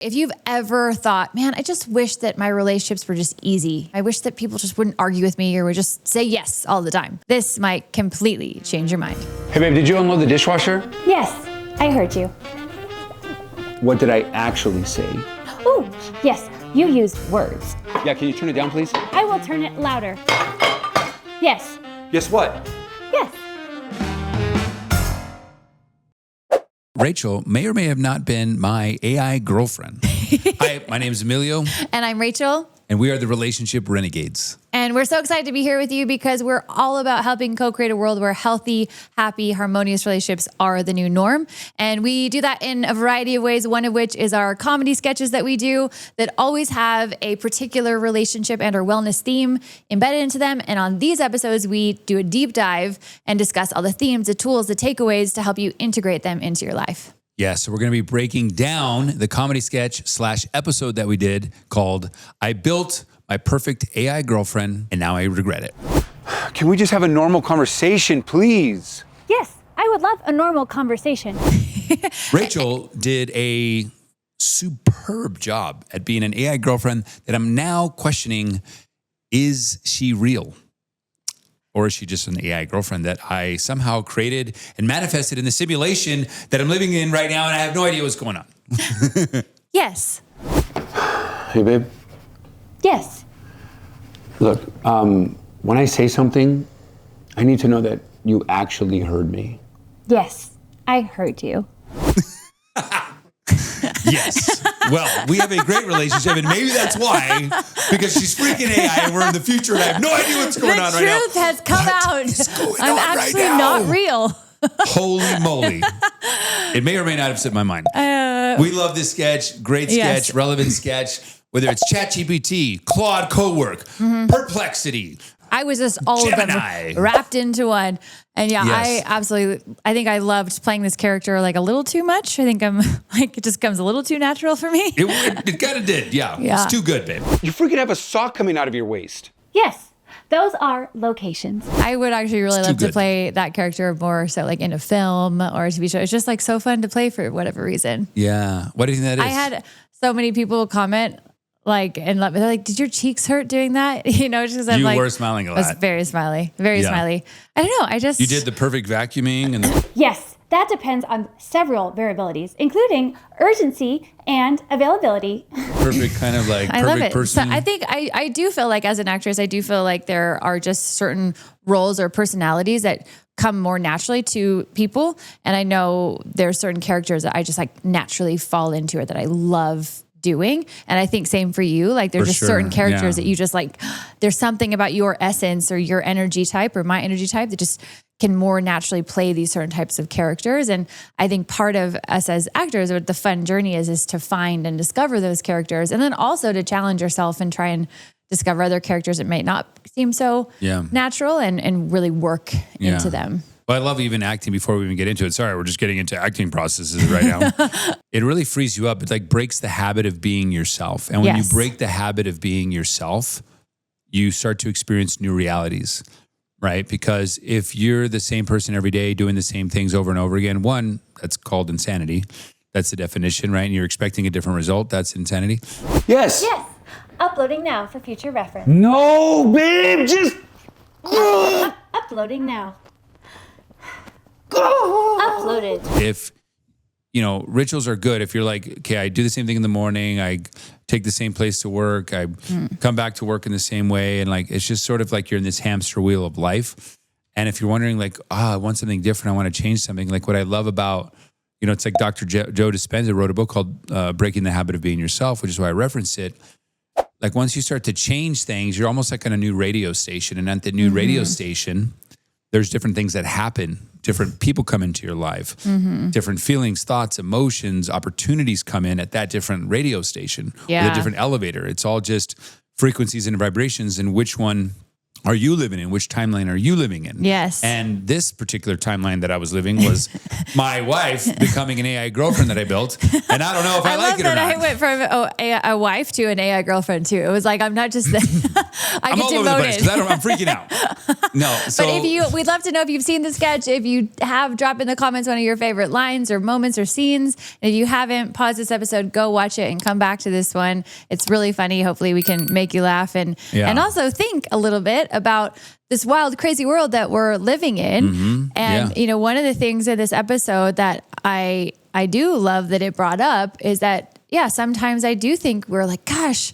If you've ever thought, man, I just wish that my relationships were just easy. I wish that people just wouldn't argue with me or would just say yes all the time. This might completely change your mind. Hey babe, did you unload the dishwasher? Yes, I heard you. What did I actually say? Oh, yes, you used words. Yeah, can you turn it down, please? I will turn it louder. Yes. Guess what? Yes. Rachel may or may have not been my AI girlfriend. Hi, my name is Emilio. And I'm Rachel. And we are the Relationship Renegades. And we're so excited to be here with you because we're all about helping co-create a world where healthy, happy, harmonious relationships are the new norm. And we do that in a variety of ways, one of which is our comedy sketches that we do that always have a particular relationship and or wellness theme embedded into them. And on these episodes, we do a deep dive and discuss all the themes, the tools, the takeaways to help you integrate them into your life. Yeah, so we're going to be breaking down the comedy sketch / episode that we did called I Built My Perfect AI Girlfriend and Now I Regret It. Can we just have a normal conversation, please? Yes, I would love a normal conversation. Rachel did a superb job at being an AI girlfriend that I'm now questioning, is she real? Or is she just an AI girlfriend that I somehow created and manifested in the simulation that I'm living in right now and I have no idea what's going on? Yes. Hey babe, Yes. look, when I say something, I need to know that you actually heard me. Yes, I heard you. Yes. Well, we have a great relationship, and maybe that's why, because she's freaking AI, and we're in the future, and I have no idea what's going on right now. The truth has come out. I'm actually not real. Holy moly. It may or may not have set my mind. We love this sketch. Great sketch, Yes. relevant sketch, whether it's ChatGPT, Claude Cowork, Perplexity. I was just all Gemini. of them wrapped into one. And yeah, Yes. I think I loved playing this character like a little too much. I think I'm like, it just comes a little too natural for me. It kind of did, yeah. Yeah. It's too good, babe. You freaking have a sock coming out of your waist. Yes, those are locations. I would actually really It's love too to good. play that character more so like in a film or a TV show. It's just like so fun to play for whatever reason. Yeah. What do you think that is? I had so many people comment like, and they're like, did your cheeks hurt doing that? You know, just because I'm You like, were smiling a I was lot. very smiley, very Yeah. smiley. I don't know. You did the perfect vacuuming and the Yes, that depends on several variabilities, including urgency and availability. perfect kind of like I love perfect it. person. So I think I do feel like as an actress, I do feel like there are just certain roles or personalities that come more naturally to people. And I know there's certain characters that I just like naturally fall into or that I love doing. And I think same for you. Like there's For just certain sure, characters yeah. that you just like, there's something about your essence or your energy type or my energy type that just can more naturally play these certain types of characters. And I think part of us as actors, what the fun journey is to find and discover those characters. And then also to challenge yourself and try and discover other characters that might not seem so Yeah. natural and really work Yeah. into them. Well, I love even acting before we even get into it. Sorry, we're just getting into acting processes right now. It really frees you up. It like breaks the habit of being yourself. And when you Yes. break the habit of being yourself, you start to experience new realities, right? Because if you're the same person every day doing the same things over and over again, one, that's called insanity. That's the definition, right? And you're expecting a different result. That's insanity. Yes. Yes, uploading now for future reference. No, babe, just... Uploading now. Uploaded. If, you know, rituals are good. If you're like, okay, I do the same thing in the morning, I take the same place to work, I come back to work in the same way. And like, it's just sort of like you're in this hamster wheel of life. And if you're wondering like, I want something different, I want to change something. Like what I love about, you know, it's like Dr. Joe Dispenza wrote a book called Breaking the Habit of Being Yourself, which is why I reference it. Like once you start to change things, you're almost like on a new radio station. And at the new radio station, there's different things that happen. Different people come into your life, different feelings, thoughts, emotions, opportunities come in at that different radio station with a different elevator. It's all just frequencies and vibrations, and which one are you living in? Which timeline are you living in? Yes. And this particular timeline that I was living was my wife becoming an AI girlfriend that I built. And I don't know if I like it or not. I went from a wife to an AI girlfriend too. It was like, I'm not just, I I'm get all over the place demoted. because I'm freaking out. No. So, But we'd love to know if you've seen the sketch. If you have, drop in the comments one of your favorite lines or moments or scenes. And if you haven't, pause this episode, go watch it and come back to this one. It's really funny. Hopefully we can make you laugh and also think a little bit about this wild, crazy world that we're living in. And, you know, one of the things in this episode that I do love that it brought up is that, sometimes I do think we're like, gosh,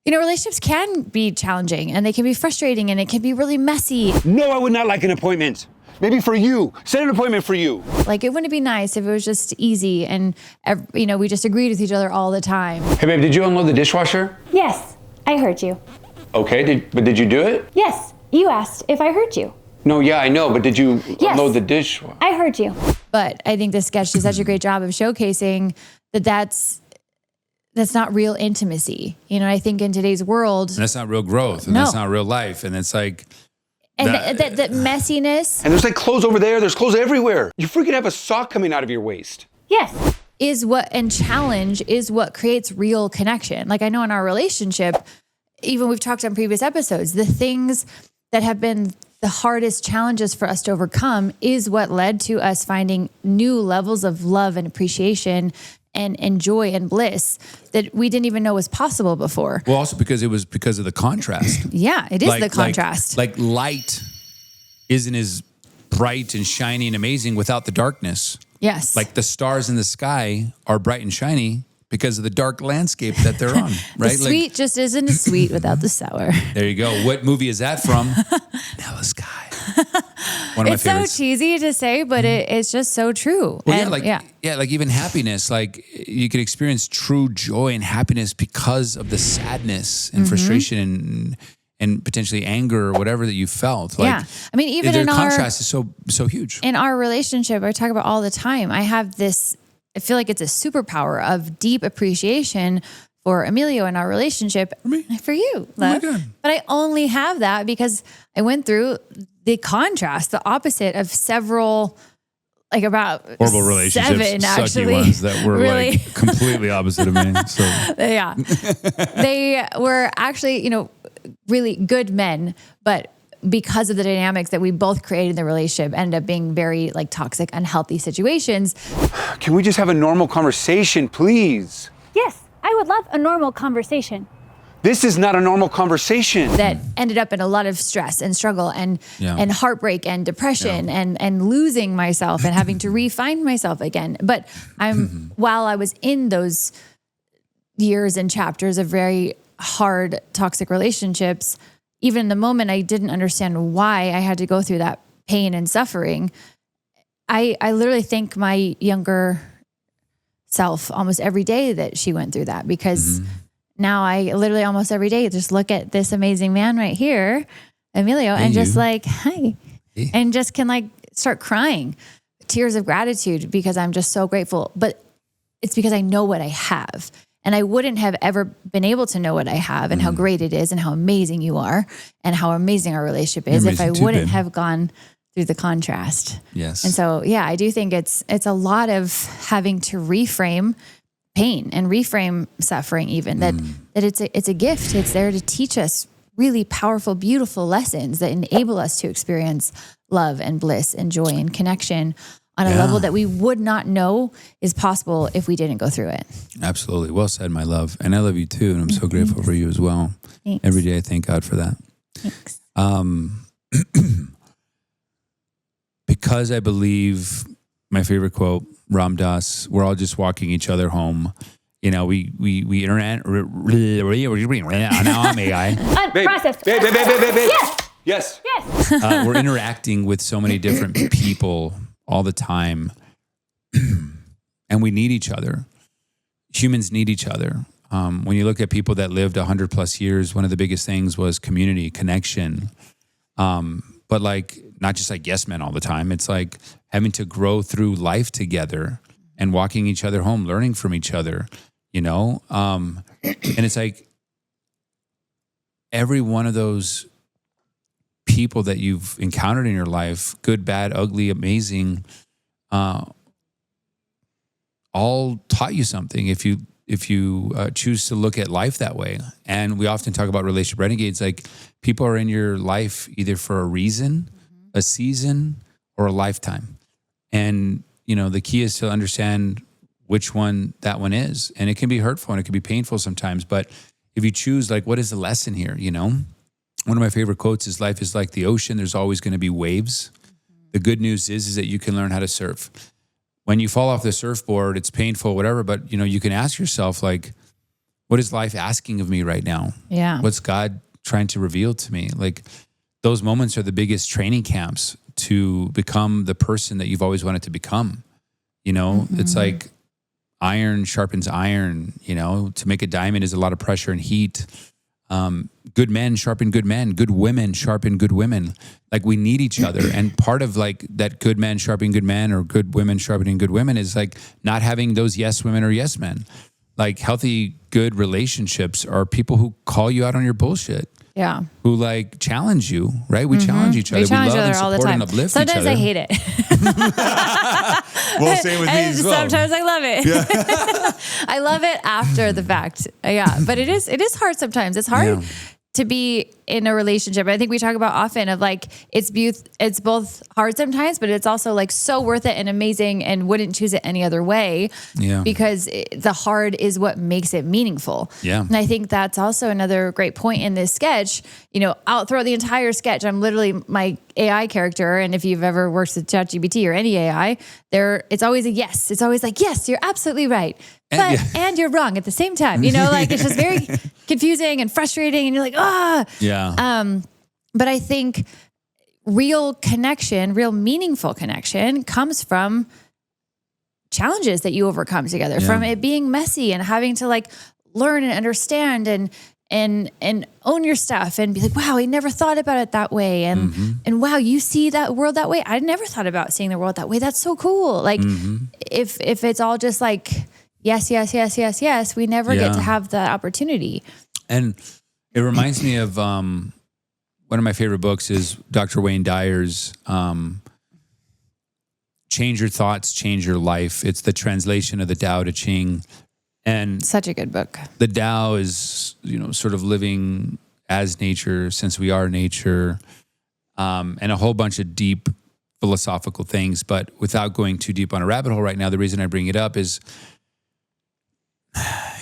you know, relationships can be challenging and they can be frustrating and it can be really messy. No, I would not like an appointment. Maybe for you. Set an appointment for you. Like, it wouldn't be nice if it was just easy and, you know, we just agreed with each other all the time. Hey, babe, did you unload the dishwasher? Yes, I heard you. Okay, but did you do it? Yes, you asked if I heard you. No, yeah, I know, but did you unload the dishwasher? I heard you. But I think this sketch does such a great job of showcasing that that's not real intimacy. You know, I think in today's world, and that's not real growth, and that's not real life, and it's like, and that messiness And there's like clothes over there. There's clothes everywhere. You freaking have a sock coming out of your waist. Yes. is what, and challenge is what creates real connection. Like, I know in our relationship, even we've talked on previous episodes, the things that have been the hardest challenges for us to overcome is what led to us finding new levels of love and appreciation and joy and bliss that we didn't even know was possible before. well, also because it was because of the contrast. Yeah, it is the contrast. Like light isn't as bright and shiny and amazing without the darkness. Yes. Like the stars in the sky are bright and shiny because of the dark landscape that they're on, right? The sweet just isn't as sweet without the sour. There you go. What movie is that from? Vanilla Sky. One of It's my so favorites. cheesy to say, but it's just so true. Well, And, like even happiness, like you could experience true joy and happiness because of the sadness and frustration and potentially anger or whatever that you felt. Like, I mean, even the in contrast is so huge. in our relationship, I talk about all the time. I feel like it's a superpower of deep appreciation for Emilio in our relationship. For you, love. God. But I only have that because I went through the contrast, the opposite of several, like about Horrible relationships, 7 sucky actually. ones that were really, like completely opposite of me. So yeah, they were actually, you know, really good men, but because of the dynamics that we both created in the relationship, ended up being very like toxic, unhealthy situations. Can we just have a normal conversation, please? Yes, I would love a normal conversation. This is not a normal conversation. That ended up in a lot of stress and struggle and heartbreak and depression and losing myself and having to refine myself again. But while I was in those years and chapters of very hard, toxic relationships, even in the moment I didn't understand why I had to go through that pain and suffering. I literally thank my younger self almost every day that she went through that, because now I literally almost every day just look at this amazing man right here, Emilio, and just like, hi, and just can like start crying tears of gratitude because I'm just so grateful. But it's because I know what I have. And I wouldn't have ever been able to know what I have and how great it is and how amazing you are and how amazing our relationship is if I wouldn't have gone through the contrast. yes. And so, I do think it's a lot of having to reframe pain and reframe suffering, even that it's a gift. It's there to teach us really powerful, beautiful lessons that enable us to experience love and bliss and joy and connection on a level that we would not know is possible if we didn't go through it. Absolutely. Well said, my love. And I love you too. And I'm so grateful for you as well. Thanks. Every day I thank God for that. Thanks. Because I believe my favorite quote, Ram Dass, we're all just walking each other home. You know, we interact. Now I'm AI. Unprocessed. Babe. Yes. Yes. Yes. We're interacting with so many different people all the time. And we need each other. Humans need each other. When you look at people that lived 100 plus years, one of the biggest things was community, connection. But like, not just like yes men all the time. It's like having to grow through life together and walking each other home, learning from each other, you know? And it's like every one of those people that you've encountered in your life, good, bad, ugly, amazing, all taught you something if you choose to look at life that way. And we often talk about relationship renegades, like people are in your life either for a reason, a season, or a lifetime. And, the key is to understand which one that one is. And it can be hurtful and it can be painful sometimes. But if you choose, like, what is the lesson here? One of my favorite quotes is, life is like the ocean. There's always going to be waves. The good news is that you can learn how to surf. When you fall off the surfboard, it's painful, whatever. But, you can ask yourself, like, what is life asking of me right now? Yeah. What's God trying to reveal to me? Like, those moments are the biggest training camps to become the person that you've always wanted to become. It's like iron sharpens iron, to make a diamond is a lot of pressure and heat. Good men sharpen good men, good women sharpen good women. Like, we need each other. And part of like that good men sharpening good men or good women sharpening good women is like not having those yes women or yes men. Like, healthy, good relationships are people who call you out on your bullshit. Yeah. Who like challenge you, right? We challenge each other. We challenge love each and other all the support time. and uplift Sometimes each other. I hate it. Well, same with me And as well. sometimes I love it. Yeah. I love it after the fact. Yeah. But it is hard sometimes. It's hard to be in a relationship. I think we talk about often of like, it's both hard sometimes, but it's also like so worth it and amazing and wouldn't choose it any other way. Yeah. Because the hard is what makes it meaningful. Yeah. And I think that's also another great point in this sketch. Out throughout the entire sketch, I'm literally my AI character. And if you've ever worked with ChatGPT or any AI, it's always a yes. It's always like, yes, you're absolutely right. And you're wrong at the same time. Like it's just very confusing and frustrating. And you're like, Yeah. But I think real connection, real meaningful connection comes from challenges that you overcome together, from it being messy and having to like learn and understand and own your stuff and be like, wow, I never thought about it that way. And wow, you see that world that way. I never thought about seeing the world that way. That's so cool. Like if it's all just like, yes, we never get to have the opportunity. And it reminds me of one of my favorite books is Dr. Wayne Dyer's Change Your Thoughts, Change Your Life. It's the translation of the Tao to Ching. And such a good book. The Tao is, sort of living as nature, since we are nature, and a whole bunch of deep philosophical things. But without going too deep on a rabbit hole right now, the reason I bring it up is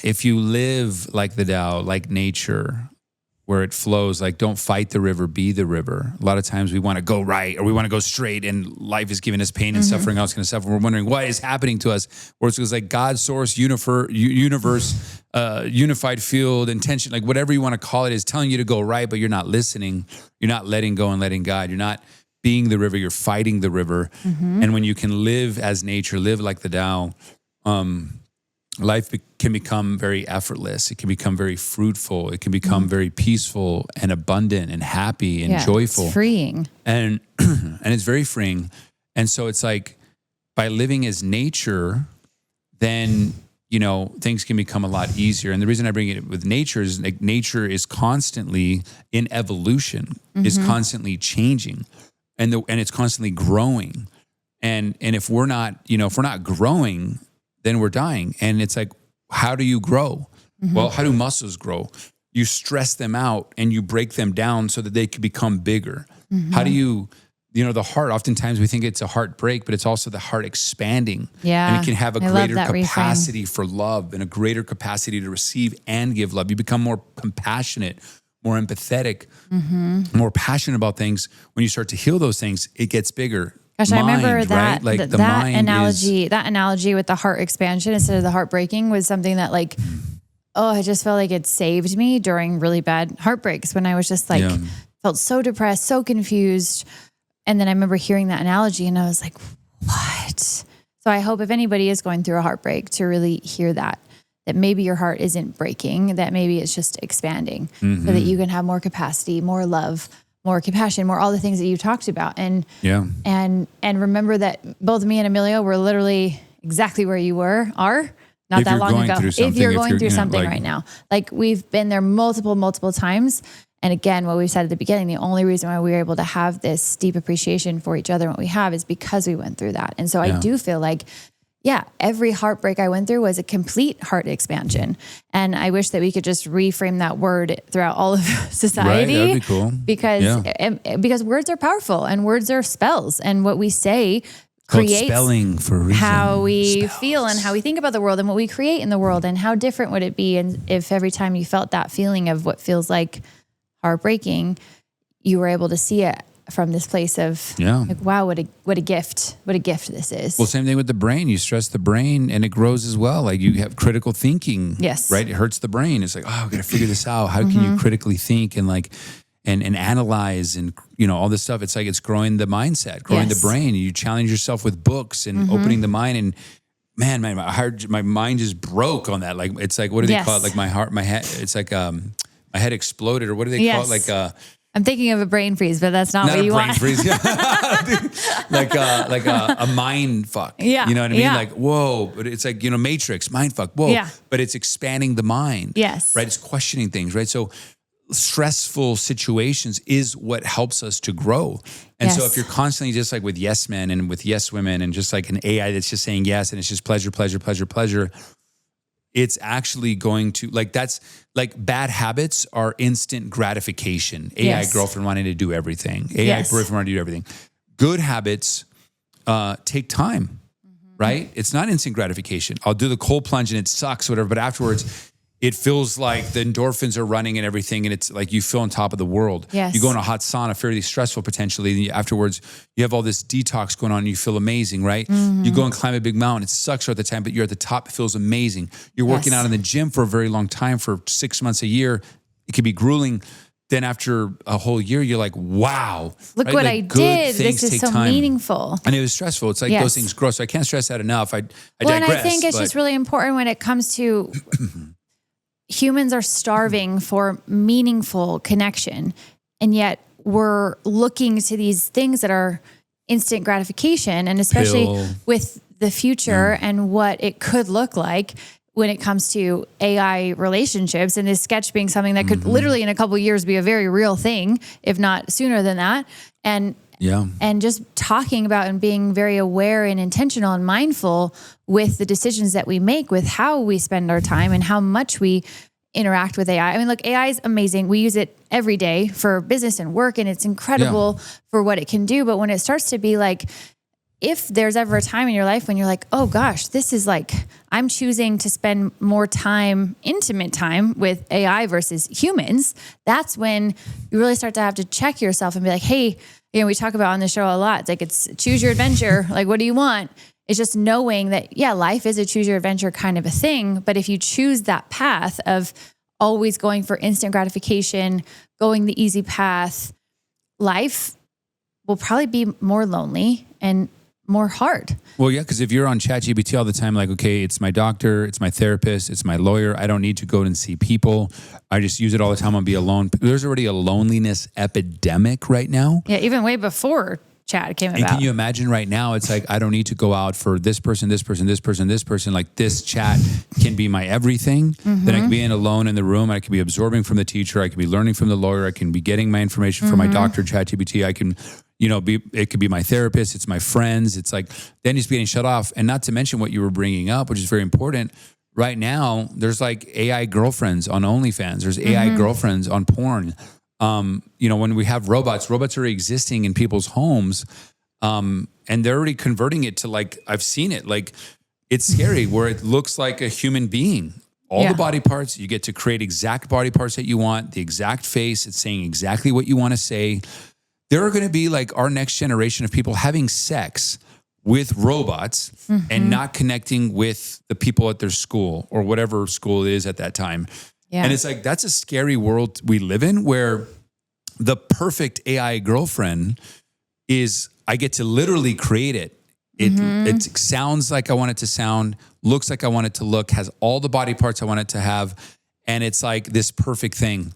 if you live like the Tao, like nature, where it flows, like don't fight the river, be the river. A lot of times we want to go right or we want to go straight and life is giving us pain and suffering, else going to suffer. We're wondering what is happening to us. Or it's like God, source, universe, unified field, intention, like whatever you want to call it is telling you to go right, but you're not listening. You're not letting go and letting God. You're not being the river, you're fighting the river. And when you can live as nature, live like the Tao, life can become very effortless. It can become very fruitful. It can become very peaceful and abundant and happy and joyful. It's freeing. And it's very freeing. And so it's like by living as nature, then, things can become a lot easier. And the reason I bring it with nature is like nature is constantly in evolution, is constantly changing and it's constantly growing. And if we're not, if we're not growing, then we're dying. And it's like, how do you grow? Well, how do muscles grow? You stress them out and you break them down so that they can become bigger. How do you, the heart, oftentimes we think it's a heartbreak, but it's also the heart expanding. Yeah. And it can have a greater capacity for love and a greater capacity to receive and give love. You become more compassionate, more empathetic, more passionate about things. When you start to heal those things, it gets bigger. Gosh, Mind, I remember that right? Like the that mind analogy. That analogy with the heart expansion instead of the heart breaking was something that, like, I just felt like it saved me during really bad heartbreaks when I was just like felt so depressed, so confused. And then I remember hearing that analogy, and I was like, "What?" So I hope if anybody is going through a heartbreak to really hear that maybe your heart isn't breaking, that maybe it's just expanding, so that you can have more capacity, more love, more compassion, more all the things that you talked about. And remember that both me and Emilio were literally exactly where you are not that long ago. If you're going through something right now, like we've been there multiple times. And again, what we said at the beginning, the only reason why we were able to have this deep appreciation for each other and what we have is because we went through that. And so I do feel like, every heartbreak I went through was a complete heart expansion. And I wish that we could just reframe that word throughout all of society. Right, that'd be cool. Because words are powerful and words are spells. And what we say creates spelling for a reason. How we feel and how we think about the world and what we create in the world. And how different would it be and if every time you felt that feeling of what feels like heartbreaking, you were able to see it from this place of like, wow, what a gift this is. Well, same thing with the brain. You stress the brain and it grows as well. Like you have critical thinking. Yes. Right. It hurts the brain. It's like, oh, I've got to figure this out. How can you critically think and like, and analyze and, all this stuff. It's like, it's growing the mindset, growing the brain. You challenge yourself with books and opening the mind and, man, my mind just broke on that. Like, it's like, what do they call it? Like my head, it's like, my head exploded, or what do they call it? Like, I'm thinking of a brain freeze, but that's not what you want. Not a brain freeze, like a mind fuck. Yeah. You know what I mean? Yeah. Like, whoa, but it's like, Matrix, mind fuck, whoa. Yeah. But it's expanding the mind. Yes. Right? It's questioning things, right? So stressful situations is what helps us to grow. And so if you're constantly just like with yes men and with yes women and just like an AI that's just saying yes and it's just pleasure, pleasure, pleasure, pleasure, it's actually going to, like, that's like bad habits are instant gratification. AI girlfriend wanting to do everything. AI boyfriend wanting to do everything. Good habits take time, right? It's not instant gratification. I'll do the cold plunge and it sucks, whatever, but afterwards it feels like the endorphins are running and everything, and it's like you feel on top of the world. Yes. You go in a hot sauna, fairly stressful potentially, and afterwards you have all this detox going on and you feel amazing, right? You go and climb a big mountain. It sucks at the time, but you're at the top. It feels amazing. You're working out in the gym for a very long time, for 6 months, a year. It can be grueling. Then after a whole year, you're like, wow. Look what I did. This is so meaningful. And it was stressful. It's like those things grow. So I can't stress that enough. I digress. And I think it's just really important when it comes to humans are starving for meaningful connection. And yet we're looking to these things that are instant gratification. And especially with the future and what it could look like when it comes to AI relationships, and this sketch being something that could literally in a couple of years be a very real thing, if not sooner than that. And just talking about and being very aware and intentional and mindful with the decisions that we make, with how we spend our time and how much we interact with AI. I mean, look, AI is amazing. We use it every day for business and work, and it's incredible for what it can do. But when it starts to be like, if there's ever a time in your life when you're like, oh gosh, this is like, I'm choosing to spend more time, intimate time with AI versus humans, that's when you really start to have to check yourself and be like, hey, we talk about on the show a lot. It's like, it's choose your adventure. Like, what do you want? It's just knowing that, life is a choose your adventure kind of a thing. But if you choose that path of always going for instant gratification, going the easy path, life will probably be more lonely and more hard. Well, yeah, because if you're on ChatGPT all the time, like, okay, it's my doctor, it's my therapist, it's my lawyer. I don't need to go and see people. I just use it all the time. I'll be alone. There's already a loneliness epidemic right now. Yeah, even way before chat came about. And can you imagine right now? It's like, I don't need to go out for this person, this person, this person, this person. Like, this chat can be my everything. Then I can be alone in the room. I can be absorbing from the teacher. I can be learning from the lawyer. I can be getting my information from my doctor, ChatGPT. I can, it could be my therapist. It's my friends. It's like, then it's getting shut off. And not to mention what you were bringing up, which is very important. Right now, there's like AI girlfriends on OnlyFans. There's AI girlfriends on porn. When we have robots are existing in people's homes, and they're already converting it to, like, I've seen it, like, it's scary where it looks like a human being. All the body parts, you get to create exact body parts that you want, the exact face, it's saying exactly what you want to say. There are going to be, like, our next generation of people having sex with robots and not connecting with the people at their school or whatever school it is at that time. Yeah. And it's like, that's a scary world we live in, where the perfect AI girlfriend is, I get to literally create it. It sounds like I want it to sound, looks like I want it to look, has all the body parts I want it to have. And it's like this perfect thing.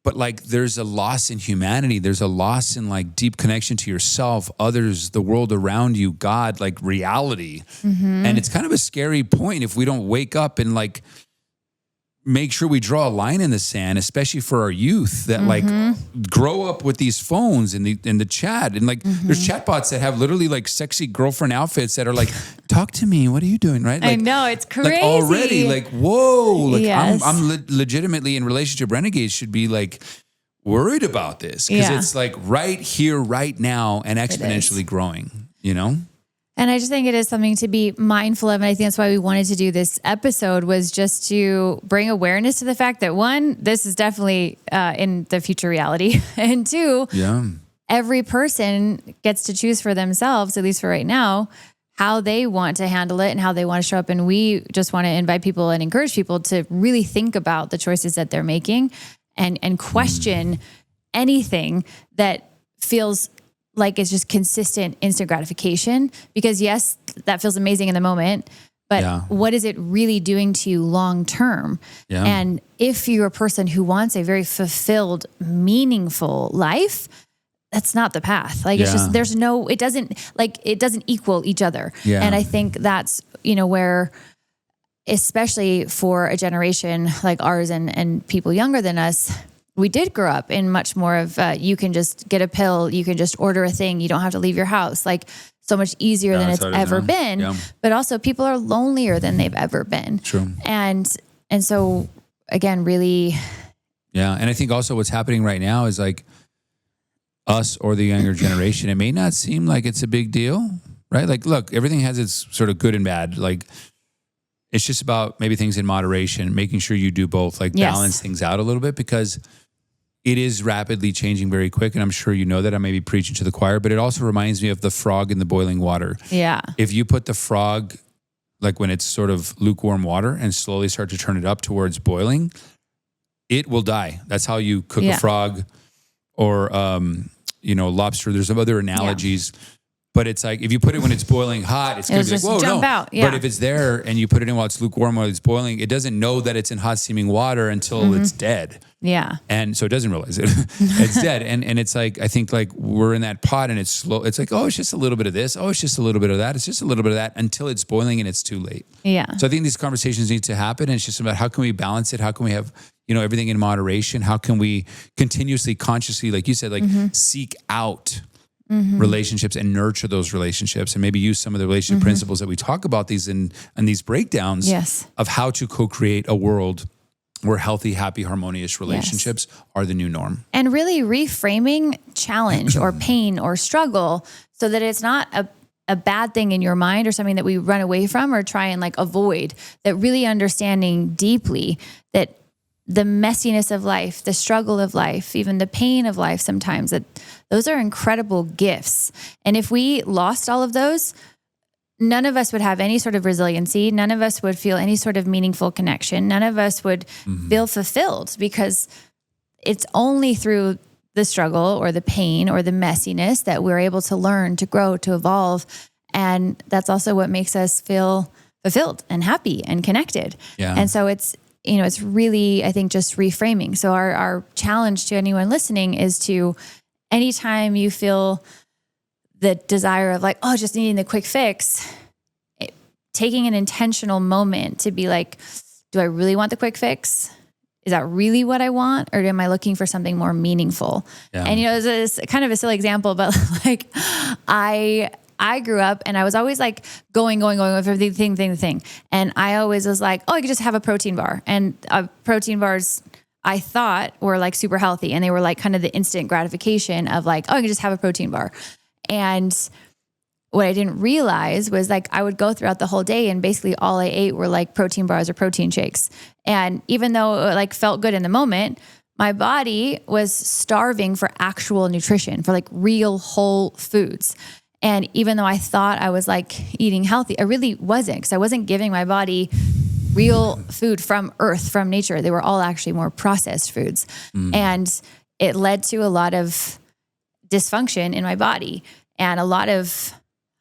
But, like, there's a loss in humanity. There's a loss in, like, deep connection to yourself, others, the world around you, God, like reality. And it's kind of a scary point if we don't wake up and, like, make sure we draw a line in the sand, especially for our youth that like grow up with these phones and the chat. And like there's chatbots that have literally like sexy girlfriend outfits that are like, talk to me. What are you doing? Right? Like, I know, it's crazy. Like already like, whoa, like Yes. I'm legitimately in relationship renegades should be like worried about this because it's like right here, right now and exponentially growing, you know? And I just think it is something to be mindful of. And I think that's why we wanted to do this episode, was just to bring awareness to the fact that, one, this is definitely in the future reality. And two, every person gets to choose for themselves, at least for right now, how they want to handle it and how they want to show up. And we just want to invite people and encourage people to really think about the choices that they're making and question anything that feels like it's just consistent instant gratification, because yes, that feels amazing in the moment, but what is it really doing to you long term? And if you're a person who wants a very fulfilled, meaningful life, that's not the path. Like it's just, it doesn't equal each other. And I think that's, where, especially for a generation like ours and people younger than us, we did grow up in much more of, you can just get a pill, you can just order a thing, you don't have to leave your house. Like so much easier than it's ever been. But also people are lonelier than they've ever been. True. And so again, really. Yeah. And I think also what's happening right now is like us or the younger generation, it may not seem like it's a big deal, right? Like, look, everything has its sort of good and bad. Like, it's just about maybe things in moderation, making sure you do both, like balance things out a little bit, because it is rapidly changing very quick. And I'm sure you know that. I may be preaching to the choir, but it also reminds me of the frog in the boiling water. Yeah. If you put the frog, like when it's sort of lukewarm water, and slowly start to turn it up towards boiling, it will die. That's how you cook a frog or, lobster. There's some other analogies. But it's like, if you put it when it's boiling hot, it's going to be like, whoa, jump out. Yeah. But if it's there and you put it in while it's lukewarm, while it's boiling, it doesn't know that it's in hot steaming water until it's dead. Yeah. And so it doesn't realize it. It's dead. And it's like, I think like we're in that pot and it's slow. It's like, oh, it's just a little bit of this. Oh, it's just a little bit of that. It's just a little bit of that, until it's boiling and it's too late. Yeah. So I think these conversations need to happen. And it's just about how can we balance it? How can we have, everything in moderation? How can we continuously, consciously, like you said, like seek out relationships and nurture those relationships, and maybe use some of the relationship principles that we talk about these in these breakdowns of how to co-create a world where healthy, happy, harmonious relationships are the new norm. And really reframing challenge or pain or struggle so that it's not a bad thing in your mind or something that we run away from or try and like avoid. That really understanding deeply that the messiness of life, the struggle of life, even the pain of life sometimes, that those are incredible gifts. And if we lost all of those, none of us would have any sort of resiliency. None of us would feel any sort of meaningful connection. None of us would feel fulfilled, because it's only through the struggle or the pain or the messiness that we're able to learn, to grow, to evolve. And that's also what makes us feel fulfilled and happy and connected. Yeah. And so it's really, I think, just reframing. So our challenge to anyone listening is to, anytime you feel the desire of like, oh, just needing the quick fix, taking an intentional moment to be like, do I really want the quick fix? Is that really what I want? Or am I looking for something more meaningful? Yeah. And, it's kind of a silly example, but like I grew up and I was always like going with everything. And I always was like, oh, I could just have a protein bar. And protein bars, I thought, were like super healthy. And they were like kind of the instant gratification of like, oh, I could just have a protein bar. And what I didn't realize was like, I would go throughout the whole day and basically all I ate were like protein bars or protein shakes. And even though it like felt good in the moment, my body was starving for actual nutrition, for like real whole foods. And even though I thought I was like eating healthy, I really wasn't, because I wasn't giving my body real food from earth, from nature. They were all actually more processed foods. And it led to a lot of dysfunction in my body and a lot of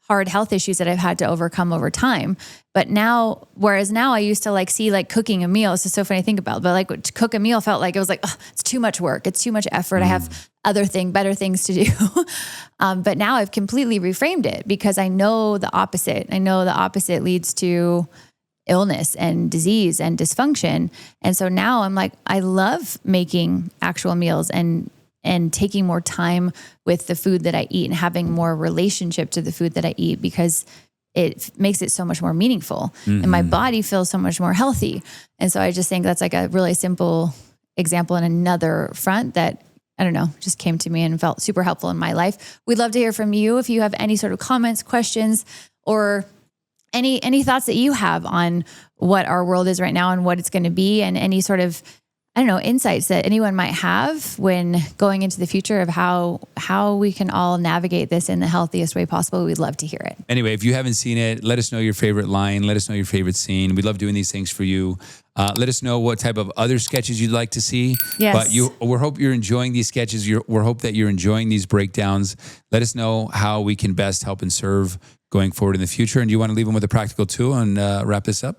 hard health issues that I've had to overcome over time. But now, whereas now I used to like see like cooking a meal, it's just so funny to think about, but like to cook a meal felt like it was like, oh, it's too much work. It's too much effort. I have better things to do. But now I've completely reframed it, because I know the opposite. I know the opposite leads to illness and disease and dysfunction. And so now I'm like, I love making actual meals and taking more time with the food that I eat and having more relationship to the food that I eat, because it makes it so much more meaningful and my body feels so much more healthy. And so I just think that's like a really simple example in another front that, I don't know, just came to me and felt super helpful in my life. We'd love to hear from you if you have any sort of comments, questions, or any thoughts that you have on what our world is right now and what it's going to be, and any sort of, I don't know, insights that anyone might have when going into the future of how we can all navigate this in the healthiest way possible. We'd love to hear it. Anyway, if you haven't seen it, let us know your favorite line. Let us know your favorite scene. We love doing these things for you. Let us know what type of other sketches you'd like to see. Yes. But we hope you're enjoying these sketches. We hope that you're enjoying these breakdowns. Let us know how we can best help and serve going forward in the future. And do you want to leave them with a practical tool and wrap this up?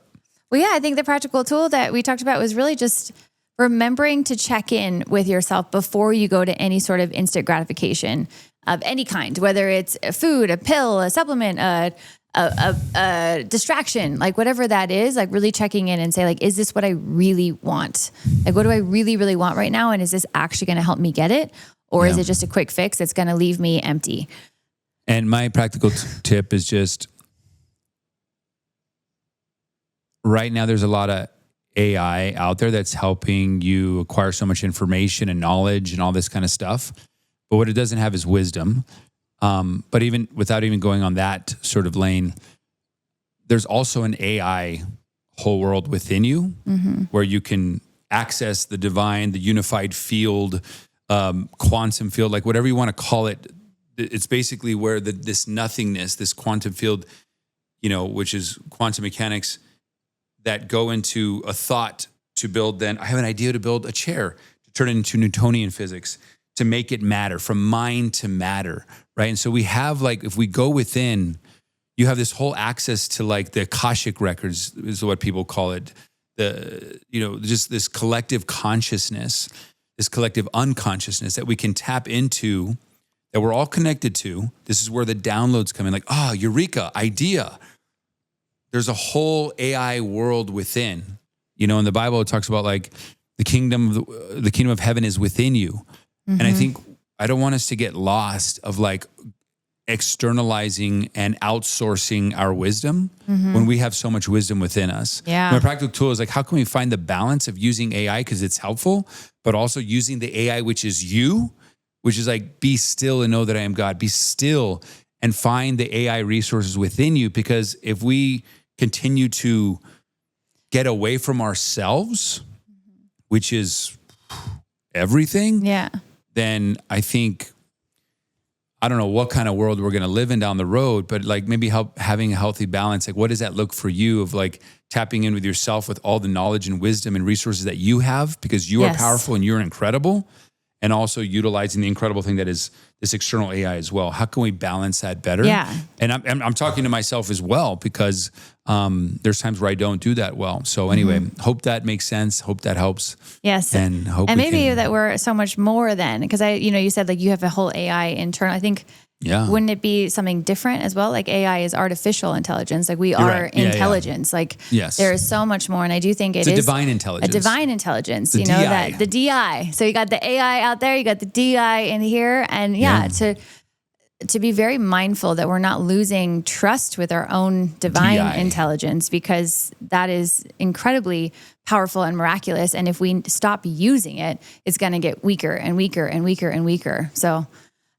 Well, yeah, I think the practical tool that we talked about was really just remembering to check in with yourself before you go to any sort of instant gratification of any kind, whether it's a food, a pill, a supplement, a distraction, like whatever that is, like really checking in and say, like, is this what I really want? Like, what do I really, really want right now? And is this actually going to help me get it? Or is it just a quick fix that's going to leave me empty? And my practical tip is just, right now there's a lot of AI out there that's helping you acquire so much information and knowledge and all this kind of stuff. But what it doesn't have is wisdom. But even without even going on that sort of lane, there's also an AI whole world within you where you can access the divine, the unified field, quantum field, like whatever you want to call it. It's basically where this nothingness, this quantum field, which is quantum mechanics, that go into a thought to build, then I have an idea to build a chair, to turn it into Newtonian physics, to make it matter, from mind to matter, right? And so we have, like, if we go within, you have this whole access to, like, the Akashic records is what people call it. Just this collective consciousness, this collective unconsciousness that we can tap into, that we're all connected to. This is where the downloads come in, like, eureka, idea. There's a whole AI world within. In the Bible, it talks about, like, the kingdom of heaven is within you. And I think I don't want us to get lost of, like, externalizing and outsourcing our wisdom when we have so much wisdom within us. Yeah. My practical tool is, like, how can we find the balance of using AI because it's helpful, but also using the AI, which is you, which is like, be still and know that I am God. Be still and find the AI resources within you, because if we continue to get away from ourselves, which is everything, then I think, I don't know what kind of world we're going to live in down the road, but, like, maybe having a healthy balance. Like, what does that look for you of, like, tapping in with yourself with all the knowledge and wisdom and resources that you have, because you are powerful and you're incredible, and also utilizing the incredible thing that is this external AI as well. How can we balance that better? Yeah. And I'm talking to myself as well, because there's times where I don't do that well. So anyway, hope that makes sense. Hope that helps. Yes. And maybe that we're so much more then, because you said, like, you have a whole AI internal. I think, wouldn't it be something different as well? Like, AI is artificial intelligence. Like, we are intelligence. Like, there is so much more. And I do think it's a divine intelligence. A divine intelligence, the DI. That the DI. So you got the AI out there, you got the DI in here. And to be very mindful that we're not losing trust with our own divine intelligence, because that is incredibly powerful and miraculous. And if we stop using it, it's going to get weaker and weaker and weaker and weaker. So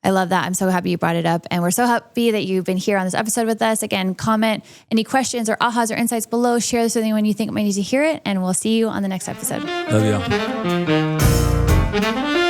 I love that. I'm so happy you brought it up. And we're so happy that you've been here on this episode with us. Again, comment any questions or ahas or insights below. Share this with anyone you think might need to hear it. And we'll see you on the next episode. Love you.